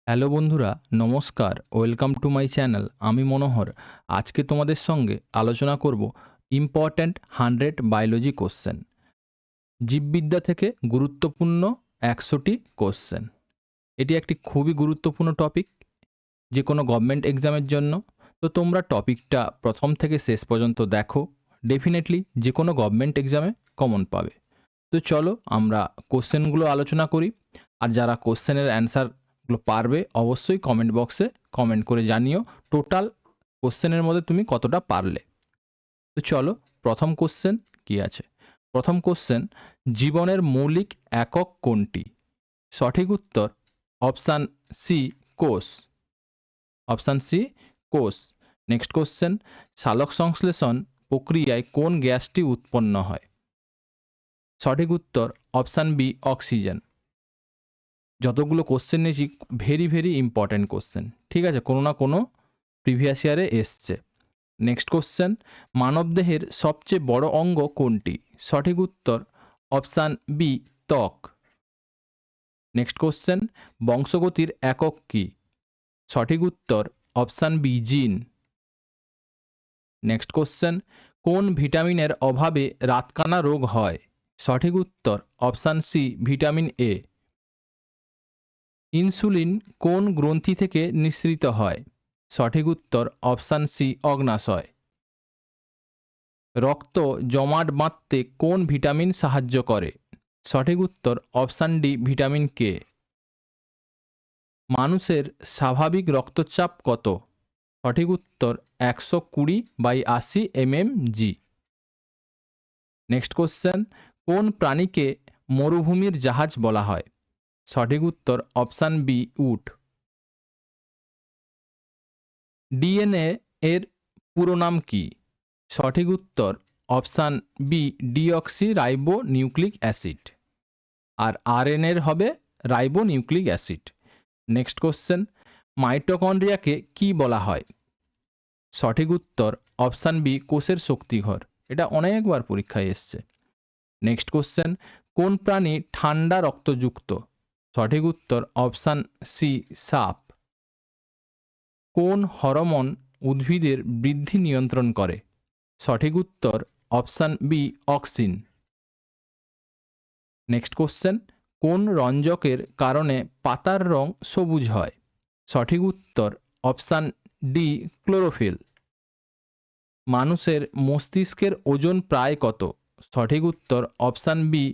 Hello বন্ধুরা, নমস্কার। Welcome to my channel. আমি মনোহর। আজকে তোমাদের সঙ্গে আলোচনা করব ইম্পর্ট্যান্ট 100 বায়োলজি কোশ্চেন। জীববিদ্যা থেকে গুরুত্বপূর্ণ 100টি কোশ্চেন। এটি একটি খুবই গুরুত্বপূর্ণ টপিক যে কোনো গভর্নমেন্ট এক্সামের জন্য। তো তোমরা টপিকটা প্রথম থেকে শেষ পর্যন্ত দেখো, ডেফিনেটলি যে কোনো গভর্নমেন্ট এক্সামে কমন পাবে। তো চলো আমরা কোশ্চেনগুলো আলোচনা করি। আর যারা কোশ্চেনের অ্যান্সারগুলো পারবে অবশ্যই কমেন্ট বক্সে কমেন্ট করে জানিও টোটাল কোশ্চেনের মধ্যে তুমি কতটা পারলে। তো চলো, প্রথম কোশ্চেন কি আছে। প্রথম কোশ্চেন, জীবনের মৌলিক একক কোনটি? সঠিক উত্তর অপশান সি, কোষ। অপশান সি, কোষ। নেক্সট কোশ্চেন, সালোক সংশ্লেষণ প্রক্রিয়ায় কোন গ্যাসটি উৎপন্ন হয়? সঠিক উত্তর অপশান বি, অক্সিজেন। যতগুলো কোশ্চেন নিয়েছি ভেরি ভেরি ইম্পর্ট্যান্ট কোশ্চেন, ঠিক আছে, কোনো না কোনো প্রিভিয়াস ইয়ারে এসছে। নেক্সট কোশ্চেন, মানবদেহের সবচেয়ে বড় অঙ্গ কোনটি? সঠিক উত্তর অপশান বি, ত্বক। নেক্সট কোশ্চেন, বংশগতির একক কি? সঠিক উত্তর অপশান বি, জিন। নেক্সট কোশ্চেন, কোন ভিটামিনের অভাবে রাতকানা রোগ হয়? সঠিক উত্তর option C, vitamin A. Insulin কোন গ্রন্থি থেকে নিঃসৃত হয়? সঠিক উত্তর অপশান সি, অগ্ন্যাশয়। রক্ত জমাট বাঁধতে কোন ভিটামিন সাহায্য করে? সঠিক উত্তর অপশান ডি, ভিটামিন কে। মানুষের স্বাভাবিক রক্তচাপ কত? সঠিক উত্তর 120/80 mmHg। নেক্সট কোশ্চেন, কোন প্রাণীকে মরুভূমির জাহাজ বলা হয়? সঠিক উত্তর অপশান বি, উট। ডিএনএ এর পুরো নাম কি? সঠিক উত্তর option B, deoxy ribo nucleic acid. আর আরএনএর হবে ribo nucleic acid. Next question, মাইটোকন্ড্রিয়াকে কি বলা হয়? সঠিক উত্তর অপশান বি, কোষের শক্তিঘর। এটা অনেকবার পরীক্ষায় এসছে। নেক্সট কোশ্চেন, কোন প্রাণী ঠান্ডা রক্তযুক্ত? সঠিক উত্তর অপশান সি, সাপ। কোন হরমোন উদ্ভিদের বৃদ্ধি নিয়ন্ত্রণ করে? সঠিক উত্তর option B, auxin. Next question, কোন রঞ্জকের কারণে পাতার রং সবুজ হয়? সঠিক উত্তর অপশান ডি, ক্লোরোফিল। মানুষের মস্তিষ্কের ওজন প্রায় কত? সঠিক উত্তর অপশান বি,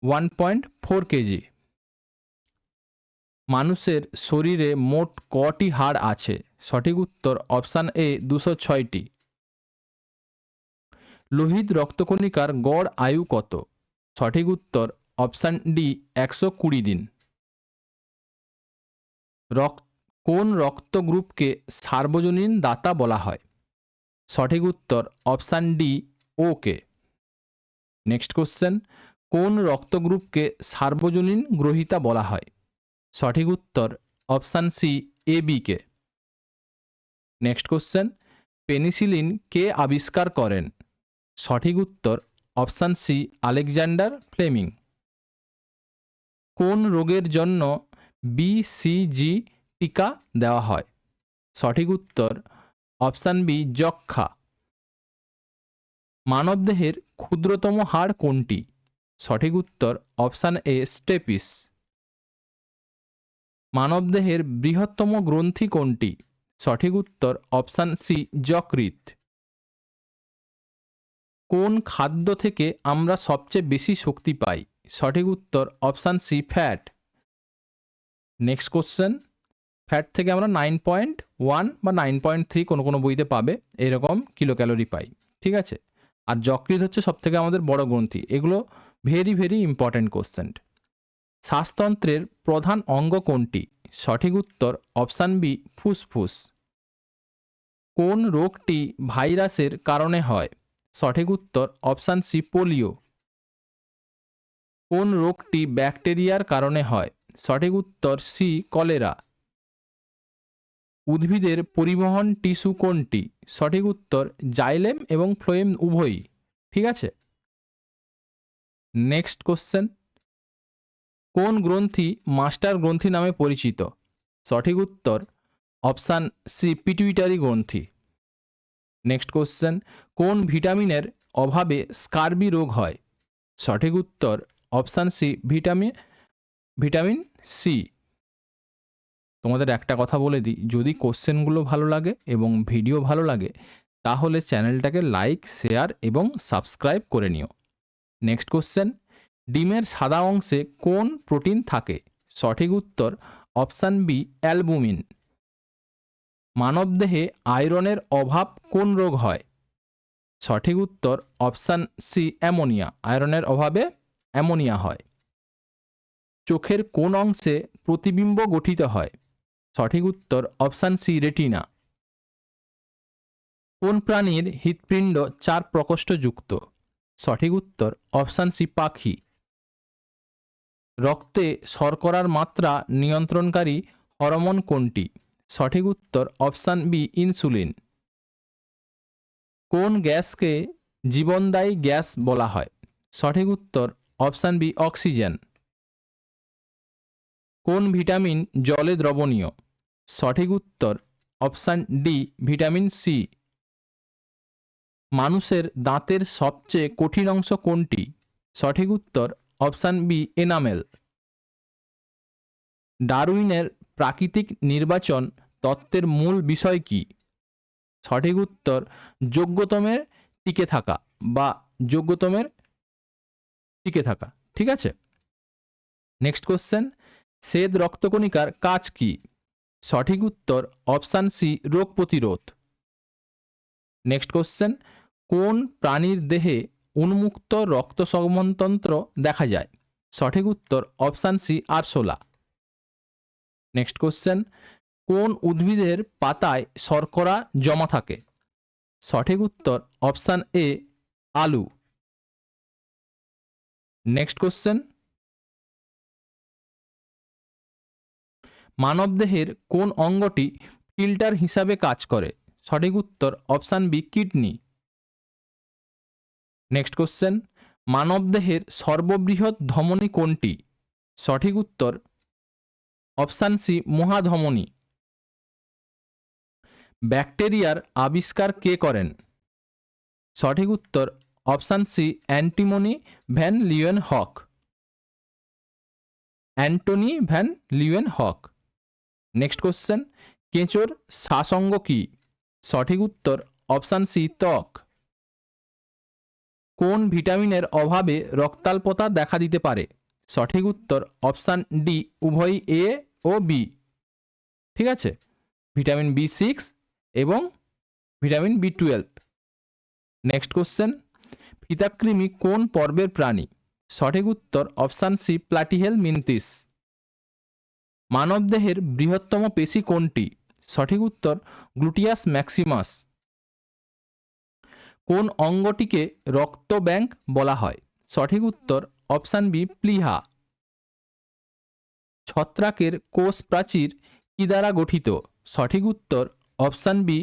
1.4 কেজি। মানুষের শরীরে মোট কটি হাড় আছে? সঠিক উত্তর অপশান এ, 206টি। লোহিত রক্তকণিকার গড় আয়ু কত? সঠিক উত্তর অপশান ডি, 120 দিন। কোন রক্ত গ্রুপকে সার্বজনীন দাতা বলা হয়? সঠিক উত্তর অপশান ডি, ও কে। নেক্সট কোশ্চেন, কোন রক্ত গ্রুপকে সার্বজনীন গ্রহীতা বলা হয়? সঠিক উত্তর option C, A B K. Next question, penicillin কে আবিষ্কার করেন? সঠিক উত্তর অপশান সি, আলেকজান্ডার ফ্লেমিং। কোন রোগের জন্য বিসিজি টিকা দেওয়া হয়? সঠিক উত্তর অপশান বি, যক্ষ্মা। মানবদেহের ক্ষুদ্রতম হাড় কোনটি? সঠিক উত্তর অপশান এ, স্টেপিস। মানবদেহের বৃহত্তম গ্রন্থি কোনটি? সঠিক উত্তর অপশান সি, যকৃৎ। কোন খাদ্য থেকে আমরা সবচেয়ে বেশি শক্তি পাই? সঠিক উত্তর option C, fat. Next question, fat থেকে আমরা 9.1 বা 9.3 কোনো কোনো বইতে পাবে এরকম কিলো ক্যালোরি পাই, ঠিক আছে। আর যকৃৎ হচ্ছে সব থেকে আমাদের বড় গ্রন্থি। এগুলো ভেরি ভেরি ইম্পর্ট্যান্ট কোশ্চেন। শ্বাসতন্ত্রের প্রধান অঙ্গ কোনটি? সঠিক উত্তর অপশান বি, ফুসফুস। কোন রোগটি ভাইরাসের কারণে হয়? সঠিক উত্তর অপশান সি, পোলিও। কোন রোগটি ব্যাকটেরিয়ার কারণে হয়? সঠিক উত্তর সি, কলেরা। উদ্ভিদের পরিবহন টিস্যু কোনটি? সঠিক উত্তর জাইলেম এবং ফ্লোয়েম উভয়ই, ঠিক আছে। নেক্সট কোশ্চেন, কোন গ্রন্থি মাস্টার গ্রন্থি নামে পরিচিত? সঠিক উত্তর অপশান সি পিটুইটারি গ্রন্থি। নেক্সট কোশ্চেন, কোন ভিটামিনের অভাবে স্কার্বি রোগ হয়? সঠিক উত্তর অপশান সি ভিটামিন সি। তোমাদের একটা কথা বলে দিই, যদি কোশ্চেনগুলো ভালো লাগে এবং ভিডিও ভালো লাগে তাহলে চ্যানেলটাকে লাইক, শেয়ার এবং সাবস্ক্রাইব করে নিও। নেক্সট কোশ্চেন, ডিমের সাদা অংশে কোন প্রোটিন থাকে? সঠিক উত্তর অপশান বি অ্যালবুমিন। মানবদেহে আয়রনের অভাব কোন রোগ হয়? সঠিক উত্তর অপশান সি অ্যামোনিয়া। আয়রনের অভাবে অ্যামোনিয়া হয়। চোখের কোন অংশে প্রতিবিম্ব গঠিত হয়? সঠিক উত্তর অপশান সি রেটিনা। কোন প্রাণীর হৃৎপিণ্ড 4 প্রকোষ্ঠযুক্ত? সঠিক উত্তর অপশান সি পাখি। রক্তে শর্করার মাত্রা নিয়ন্ত্রণকারী হরমোন কোনটি? সঠিক উত্তর অপশান বি ইনসুলিন। কোন গ্যাসকে জীবনদায়ী গ্যাস বলা হয়? সঠিক উত্তর অপশান বি অক্সিজেন। কোন ভিটামিন জলে দ্রবণীয়? সঠিক উত্তর অপশান ডি ভিটামিন সি। মানুষের দাঁতের সবচেয়ে কঠিন অংশ কোনটি? সঠিক উত্তর অপশান বি এনামেল। ডারউইনের প্রাকৃতিক নির্বাচন তত্ত্বের মূল বিষয় কি? সঠিক উত্তর যোগ্যতমের টিকে থাকা বা যোগ্যতমের টিকে থাকা। ঠিক আছে। নেক্সট কোশ্চেন, শ্বেত রক্তকণিকার কাজ কি? সঠিক উত্তর অপশান সি রোগ প্রতিরোধ। নেক্সট কোশ্চেন, কোন প্রাণীর দেহে উন্মুক্ত রক্ত সংবহনতন্ত্র দেখা যায়? সঠিক উত্তর অপশান সি আরশোলা। নেক্সট কোশ্চেন, কোন উদ্ভিদের পাতায় শর্করা জমা থাকে? সঠিক উত্তর অপশান এ আলু। নেক্সট কোশ্চেন, মানবদেহের কোন অঙ্গটি ফিল্টার হিসাবে কাজ করে? সঠিক উত্তর option B kidney. Next question, মানবদেহের সর্ববৃহৎ ধমনী কোনটি? সঠিক উত্তর অপশান সি মহাধমনী। ব্যাকটেরিয়ার আবিষ্কার কে করেন? সঠিক উত্তর option C Antonie van Leeuwenhoek. Antonie van Leeuwenhoek. Next question, কেঁচোর শ্বাসঙ্গ কি? সঠিক উত্তর অপশান সি ত্বক। কোন ভিটামিনের অভাবে রক্তাল্পতা দেখা দিতে পারে? সঠিক উত্তর অপশান ডি উভয়ই এ ও বি। ঠিক আছে, ভিটামিন B6 এবং ভিটামিন B12। নেক্সট কোশ্চেন, ফিতাকৃমি কোন পর্বের প্রাণী? সঠিক উত্তর অপশান সি প্লাটিহেল মিন্তিস। মানবদেহের বৃহত্তম পেশি কোনটি? সঠিক উত্তর গ্লুটিয়াস ম্যাক্সিমাস। কোন অঙ্গটিকে রক্ত ব্যাংক বলা হয়? সঠিক উত্তর অপশান বি প্লিহা। ছত্রাকের কোষ প্রাচীর কি দ্বারা গঠিত? সঠিক উত্তর অপশান বি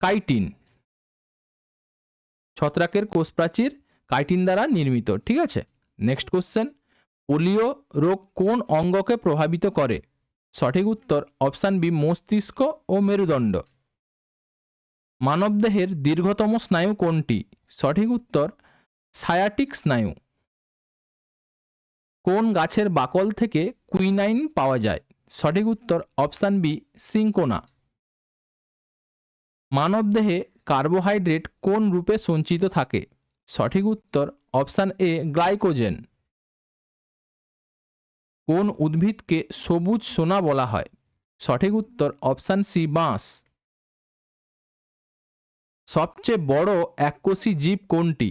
কাইটিন। ছত্রাকের কোষ প্রাচীর কাইটিন দ্বারা নির্মিত। ঠিক আছে। নেক্সট কোশ্চেন, পোলিও রোগ কোন অঙ্গকে প্রভাবিত করে? সঠিক উত্তর অপশান বি মস্তিষ্ক ও মেরুদণ্ড। মানবদেহের দীর্ঘতম স্নায়ু কোনটি? সঠিক উত্তর সায়াটিক স্নায়ু। কোন গাছের বাকল থেকে কুইনাইন পাওয়া যায়? সঠিক উত্তর অপশান বি সিঙ্কোনা। মানবদেহে কার্বোহাইড্রেট কোন রূপে সঞ্চিত থাকে? সঠিক উত্তর অপশান এ গ্লাইকোজেন। কোন উদ্ভিদকে সবুজ সোনা বলা হয়? সঠিক উত্তর অপশান সি বাঁশ। সবচেয়ে বড় এককোষী জীব কোনটি?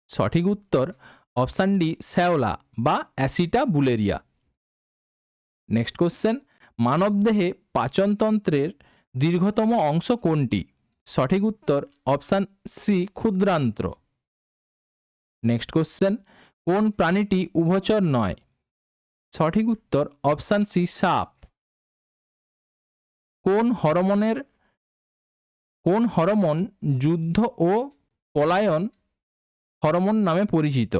সঠিক উত্তর অপশান ডি শ্যাওলা বা অ্যাসিটা বুলেরিয়া। নেক্সট কোশ্চেন, মানবদেহে পাচনতন্ত্রের দীর্ঘতম অংশ কোনটি? সঠিক উত্তর অপশান সি ক্ষুদ্রান্ত্র। নেক্সট কোশ্চেন, কোন প্রাণীটি উভচর নয়? সঠিক উত্তর অপশান সি সাপ। কোন হরমোন যুদ্ধ ও পলায়ন হরমোন নামে পরিচিত?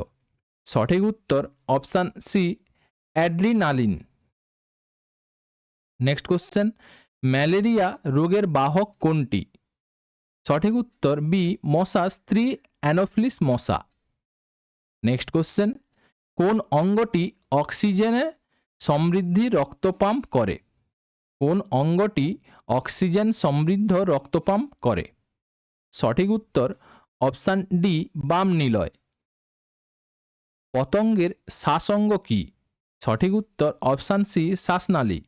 সঠিক উত্তর option C adrenaline. Next question, malaria রোগের বাহক কোনটি? সঠিক উত্তর বি, মশা স্ত্রী অ্যানোফিলিস মশা। নেক্সট কোশ্চেন, কোন অঙ্গটি অক্সিজেনে সমৃদ্ধি রক্ত পাম্প করে? কোন অঙ্গটি অক্সিজেন সমৃদ্ধ রক্ত পাম্প করে? সঠিক উত্তর অপশান ডি, বাম নিলয়। পতঙ্গের শ্বাসঙ্গ কি? সঠিক উত্তর অপশান সি, শ্বাসনালী।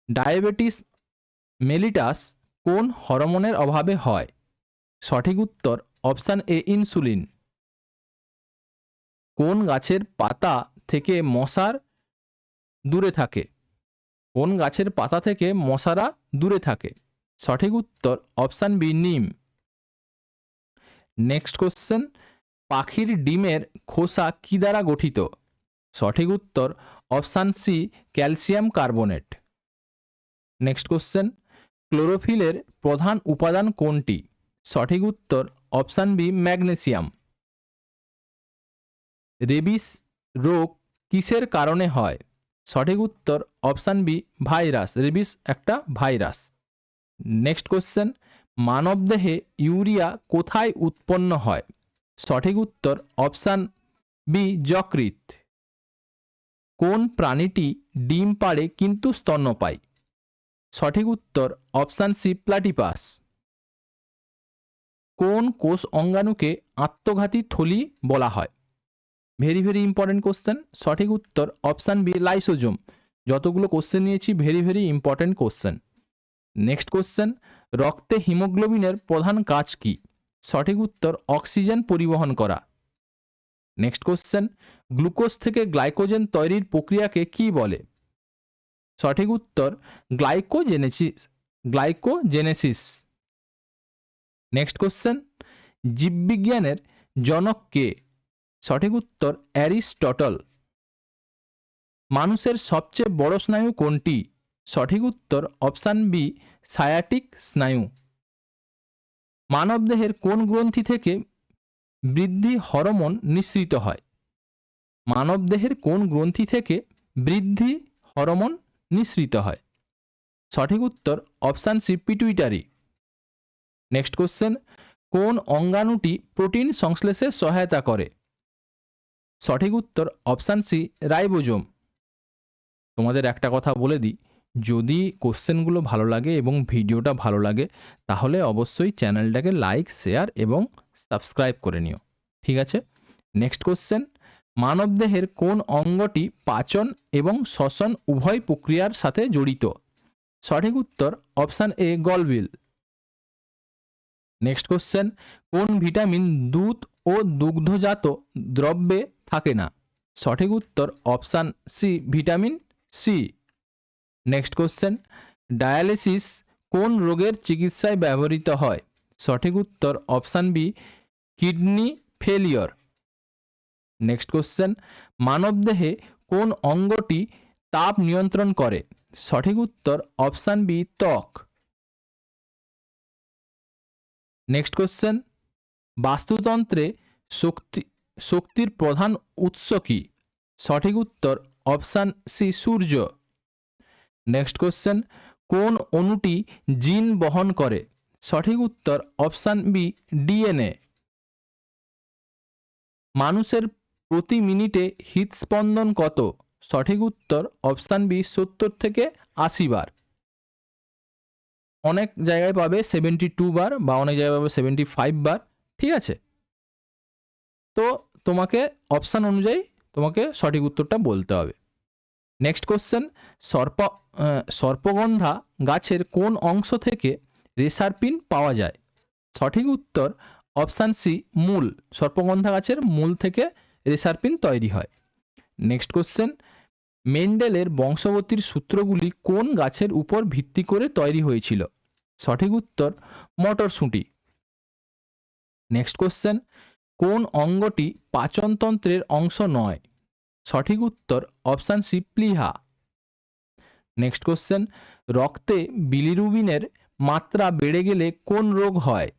ডায়াবেটিস মেলিটাস কোন হরমোনের অভাবে হয়? সঠিক উত্তর অপশান এ, ইনসুলিন। কোন গাছের পাতা থেকে মশার দূরে থাকে? কোন গাছের পাতা থেকে মশারা দূরে থাকে? সঠিক উত্তর option B, neem. Next question, পাখির ডিমের খোসা কি দ্বারা গঠিত? সঠিক উত্তর option C, calcium carbonate. Next question, ক্লোরোফিলের প্রধান উপাদান কোনটি? সঠিক উত্তর অপশান বি, ম্যাগনেসিয়াম। রেবিস রোগ কিসের কারণে হয়? সঠিক উত্তর অপশান বি, ভাইরাস। রেবিস একটা ভাইরাস। নেক্সট কোশ্চেন, মানবদেহে ইউরিয়া কোথায় উৎপন্ন হয়? সঠিক উত্তর অপশান বি, যকৃৎ। কোন প্রাণীটি ডিম পাড়ে কিন্তু স্তন্যপায়ী? সঠিক উত্তর অপশান সি, প্লাটিপাস। কোন কোষ অঙ্গাণুকে আত্মঘাতী থলি বলা হয়? Very very important question. সঠিক উত্তর অপশান বি, লাইসোজোম। যতগুলো কোশ্চেন নিয়েছি very very important question. Next question, রক্তে হিমোগ্লোবিনের প্রধান কাজ কি? সঠিক উত্তর অক্সিজেন পরিবহন করা। নেক্সট কোশ্চেন, গ্লুকোজ থেকে গ্লাইকোজেন তৈরির প্রক্রিয়াকে কি বলে? সঠিক উত্তর গ্লাইকোজেনেসিস। নেক্সট কোশ্চেন, জীববিজ্ঞানের জনক কে? সঠিক উত্তর অ্যারিস্টটল। মানুষের সবচেয়ে বড় স্নায়ু কোনটি? সঠিক উত্তর অপশান বি, সায়াটিক স্নায়ু। মানবদেহের কোন গ্রন্থি থেকে বৃদ্ধি হরমোন নিঃসৃত হয়? মানবদেহের কোন গ্রন্থি থেকে বৃদ্ধি হরমোন নিঃসৃত হয়? সঠিক উত্তর option C, pituitary. Next question, কোন অঙ্গাণুটি প্রোটিন সংশ্লেষে সহায়তা করে? সঠিক উত্তর অপশান সি, রাইবোজোম। তোমাদের একটা কথা বলে দিই, যদি কোশ্চেনগুলো ভালো লাগে এবং ভিডিওটা ভালো লাগে তাহলে অবশ্যই চ্যানেলটাকে লাইক, শেয়ার এবং সাবস্ক্রাইব করে নিও। ঠিক আছে। নেক্সট কোশ্চেন, মানবদেহের কোন অঙ্গটি পাচন এবং শ্বসন উভয় প্রক্রিয়ার সাথে জড়িত? সঠিক উত্তর অপশান এ, গলবিল। নেক্সট কোশ্চেন, কোন ভিটামিন দুধ ও দুগ্ধজাত দ্রব্যে থাকে না? সঠিক উত্তর option C, vitamin C. Next question, dialysis কোন রোগের চিকিৎসায় ব্যবহৃত হয়? সঠিক উত্তর option B, kidney failure. Next question, মানবদেহে কোন অঙ্গটি তাপ নিয়ন্ত্রণ করে? সঠিক উত্তর অপশান বি, ত্বক। নেক্সট কোশ্চেন, বাস্তুতন্ত্রে শক্তির প্রধান উৎস কি? সঠিক উত্তর অপশান সি, সূর্য। নেক্সট কোশ্চেন, কোন অণুটি জিন বহন করে? সঠিক উত্তর অপশান বি, ডিএনএ। মানুষের প্রতি মিনিটে হৃদস্পন্দন কত? সঠিক উত্তর অপশান বি, 70 থেকে 80 বার। অনেক জায়গায় পাবে 72 বার বা অনেক জায়গায় পাবে 75 বার। ঠিক আছে, তো তোমাকে অপশান অনুযায়ী তোমাকে সঠিক উত্তরটা বলতে হবে। নেক্সট কোশ্চেন, সর্পগন্ধা গাছের কোন অংশ থেকে রেসারপিন পাওয়া যায়? সঠিক উত্তর অপশান সি, মূল। সর্পগন্ধা গাছের মূল থেকে রেসারপিন তৈরি হয়। নেক্সট কোশ্চেন, মেন্ডেলের বংশগতির সূত্রগুলি কোন গাছের উপর ভিত্তি করে তৈরি হয়েছিল? সঠিক উত্তর মটরশুঁটি। নেক্সট কোশ্চেন, কোন অঙ্গটি পাচনতন্ত্রের অংশ নয়? সঠিক উত্তর অপশান সি, প্লীহা। নেক্সট কোশ্চেন, রক্তে বিলিরুবিনের মাত্রা বেড়ে গেলে কোন রোগ হয়?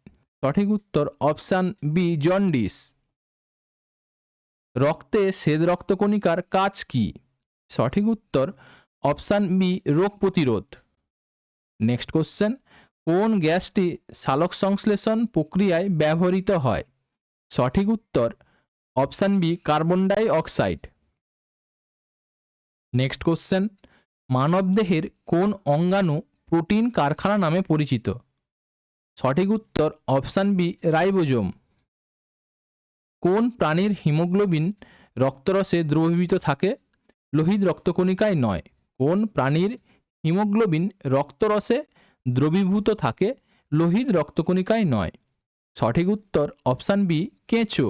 সঠিক উত্তর অপশান বি, জন্ডিস। রক্তে শ্বেত রক্তকণিকার কাজ কি? সঠিক উত্তর অপশান বি রোগ প্রতিরোধ। নেক্সট কোশ্চেন, কোন গ্যাসটি সালোক সংশ্লেষণ প্রক্রিয়ায় ব্যবহৃত হয়? সঠিক উত্তর option B carbon die oxide. Next question, মানবদেহের কোন অঙ্গাণু প্রোটিন কারখানা নামে পরিচিত? সঠিক উত্তর অপশান বি রাইবোজোম। কোন প্রাণীর হিমোগ্লোবিন রক্তরসে দ্রবীভূত থাকে, লোহিত রক্তকণিকায় নয়? কোন প্রাণীর হিমোগ্লোবিন রক্তরসে দ্রবীভূত থাকে, লোহিত রক্তকণিকায় নয়? সঠিক উত্তর অপশান বি কেঁচো।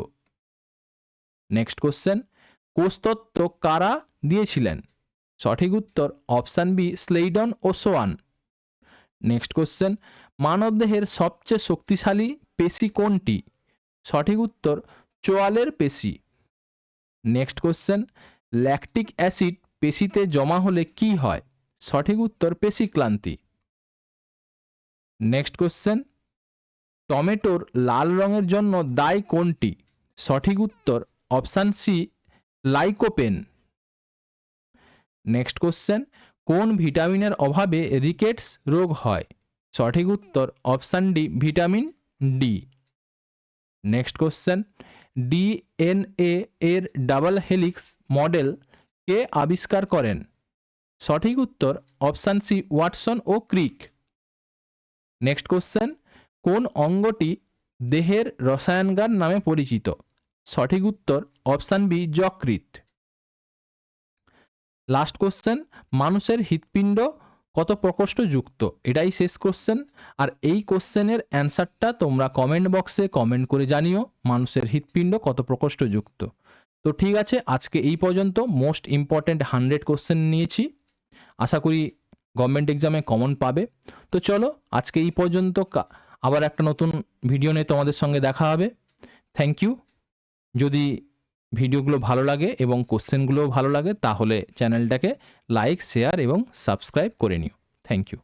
নেক্সট কোশ্চেন, কোষতত্ত্ব কারা দিয়েছিলেন? সঠিক উত্তর অপশান বি স্লেইডন ও সোয়ান। নেক্সট কোশ্চেন, মানবদেহের সবচেয়ে শক্তিশালী পেশি কোনটি? সঠিক উত্তর চোয়ালের পেশি। নেক্সট কোশ্চেন, ল্যাকটিক অ্যাসিড পেশিতে জমা হলে কি হয়? সঠিক উত্তর পেশিক্লান্তি। নেক্সট কোশ্চেন, টমেটোর লাল রঙের জন্য দায়ী কোনটি? সঠিক উত্তর option C lycopene. Next question, কোন ভিটামিনের অভাবে রিকেটস রোগ হয়? সঠিক উত্তর option D vitamin D. Next question, DNA এর ডাবল হেলিক্স মডেল কে আবিষ্কার করেন? সঠিক উত্তর অপশান সি ওয়াটসন ও ক্রিক। নেক্সট কোশ্চেন, কোন অঙ্গটি দেহের রসায়নগার নামে পরিচিত? সঠিক উত্তর অপশান বি যকৃৎ। লাস্ট কোশ্চেন, মানুষের হৃৎপিণ্ড কত প্রকোষ্ঠ যুক্ত? এটাই শেষ কোশ্চেন। আর এই কোশ্চেনের অ্যান্সারটা তোমরা কমেন্ট বক্সে কমেন্ট করে জানিও, মানুষের হৃৎপিণ্ড কত প্রকোষ্ঠ যুক্ত। তো ঠিক আছে, আজকে এই পর্যন্ত মোস্ট ইম্পর্ট্যান্ট 100 কোশ্চেন নিয়েছি। আশা করি গভর্নমেন্ট এক্সামে কমন পাবে। তো চলো আজকে এই পর্যন্ত, আবার একটা নতুন ভিডিও নিয়ে তোমাদের সঙ্গে দেখা হবে। Thank you. যদি ভিডিওগুলো ভালো লাগে এবং কোশ্চেনগুলোও ভালো লাগে তাহলে চ্যানেলটাকে লাইক, শেয়ার এবং সাবস্ক্রাইব করে নিও। Thank you.